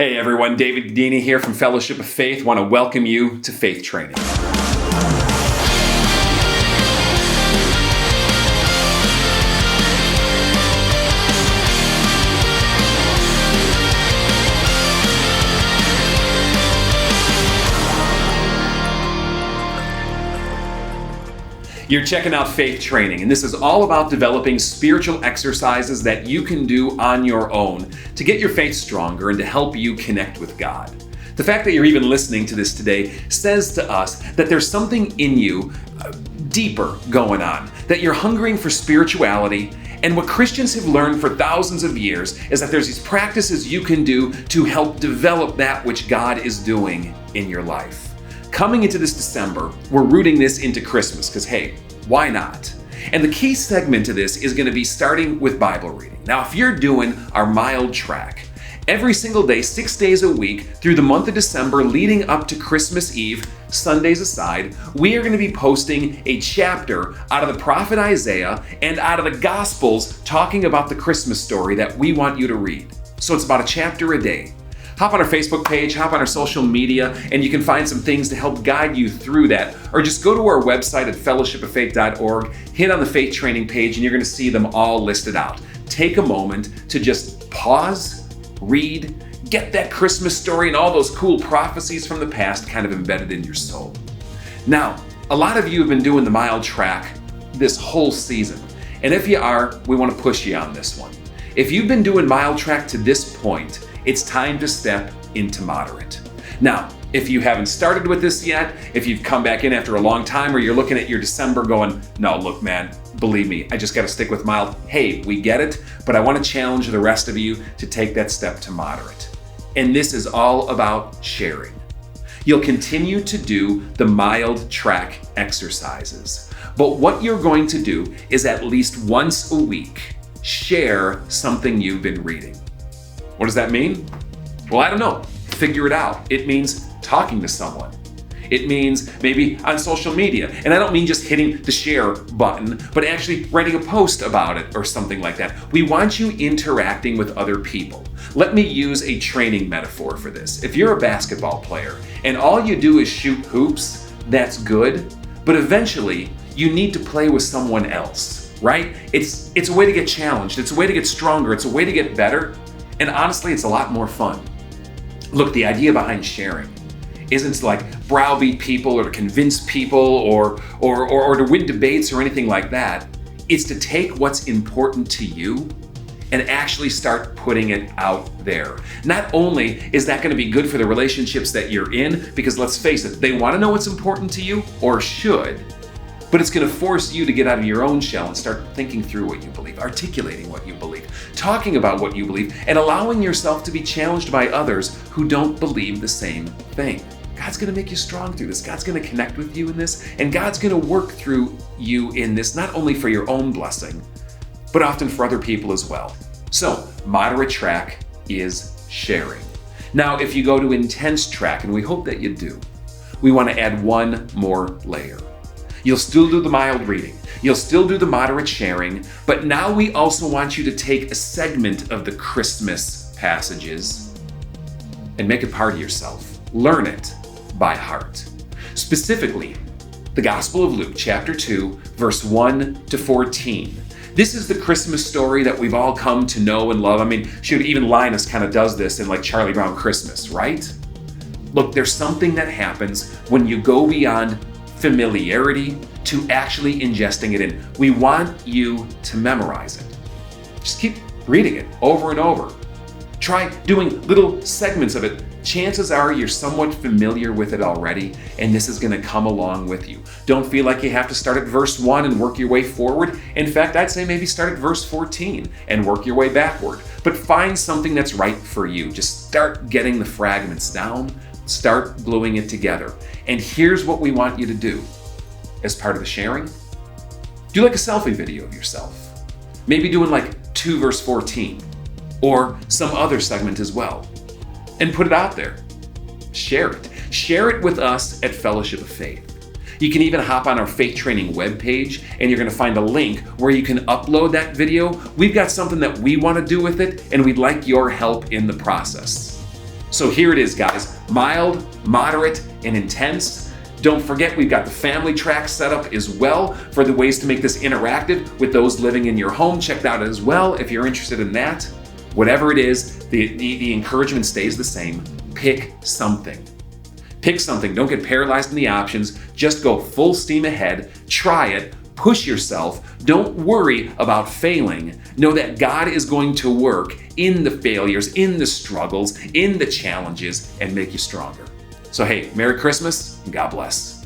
Hey everyone, David Dini here from Fellowship of Faith. Want to welcome you to Faith Training. You're checking out Faith Training, and this is all about developing spiritual exercises that you can do on your own to get your faith stronger and to help you connect with God. The fact that you're even listening to this today says to us that there's something in you deeper going on, that you're hungering for spirituality. And what Christians have learned for thousands of years is that there's these practices you can do to help develop that which God is doing in your life. Coming into this December, we're rooting this into Christmas because, hey, why not? And the key segment to this is going to be starting with Bible reading. Now, if you're doing our mild track, every single day, 6 days a week, through the month of December, leading up to Christmas Eve, Sundays aside, we are going to be posting a chapter out of the prophet Isaiah and out of the Gospels talking about the Christmas story that we want you to read. So it's about a chapter a day. Hop on our Facebook page, hop on our social media, and you can find some things to help guide you through that. Or just go to our website at fellowshipoffaith.org, hit on the Faith Training page, and you're going to see them all listed out. Take a moment to just pause, read, get that Christmas story and all those cool prophecies from the past kind of embedded in your soul. Now, a lot of you have been doing the mild track this whole season. And if you are, we want to push you on this one. If you've been doing mild track to this point, it's time to step into moderate. Now, if you haven't started with this yet, if you've come back in after a long time, or you're looking at your December going, no, look, man, believe me, I just got to stick with mild. Hey, we get it, but I want to challenge the rest of you to take that step to moderate. And this is all about sharing. You'll continue to do the mild track exercises, but what you're going to do is at least once a week, share something you've been reading. What does that mean? Well, I don't know. Figure it out. It means talking to someone. It means maybe on social media. And I don't mean just hitting the share button, but actually writing a post about it or something like that. We want you interacting with other people. Let me use a training metaphor for this. If you're a basketball player and all you do is shoot hoops, that's good. But eventually, you need to play with someone else, right? It's a way to get challenged. It's a way to get stronger. It's a way to get better. And honestly, it's a lot more fun. Look, the idea behind sharing isn't to like browbeat people or to convince people or to win debates or anything like that. It's to take what's important to you and actually start putting it out there. Not only is that going to be good for the relationships that you're in, because let's face it, they want to know what's important to you, or should, but it's going to force you to get out of your own shell and start thinking through what you believe, articulating what you believe, talking about what you believe, and allowing yourself to be challenged by others who don't believe the same thing. God's going to make you strong through this. God's going to connect with you in this, and God's going to work through you in this, not only for your own blessing, but often for other people as well. So, moderate track is sharing. Now, if you go to intense track, and we hope that you do, we want to add one more layer. You'll still do the mild reading. You'll still do the moderate sharing, but now we also want you to take a segment of the Christmas passages and make it part of yourself. Learn it by heart. Specifically, the Gospel of Luke, chapter 2, verse 1 to 14. This is the Christmas story that we've all come to know and love. I mean, shoot, even Linus kind of does this in like Charlie Brown Christmas, right? Look, there's something that happens when you go beyond familiarity to actually ingesting it in. We want you to memorize it. Just keep reading it over and over. Try doing little segments of it. Chances are you're somewhat familiar with it already, and this is going to come along with you. Don't feel like you have to start at verse 1 and work your way forward. In fact, I'd say maybe start at verse 14 and work your way backward. But find something that's right for you. Just start getting the fragments down. Start gluing it together. And here's what we want you to do as part of the sharing. Do like a selfie video of yourself. Maybe doing like 2 verse 14 or some other segment as well. And put it out there. Share it. Share it with us at Fellowship of Faith. You can even hop on our Faith Training webpage and you're going to find a link where you can upload that video. We've got something that we want to do with it and we'd like your help in the process. So here it is, guys. Mild, moderate, and intense. Don't forget, we've got the family track set up as well for the ways to make this interactive with those living in your home. Check that out as well if you're interested in that. Whatever it is, the encouragement stays the same. Pick something. Pick something. Don't get paralyzed in the options. Just go full steam ahead. Try it. Push yourself. Don't worry about failing. Know that God is going to work in the failures, in the struggles, in the challenges, and make you stronger. So hey, Merry Christmas and God bless.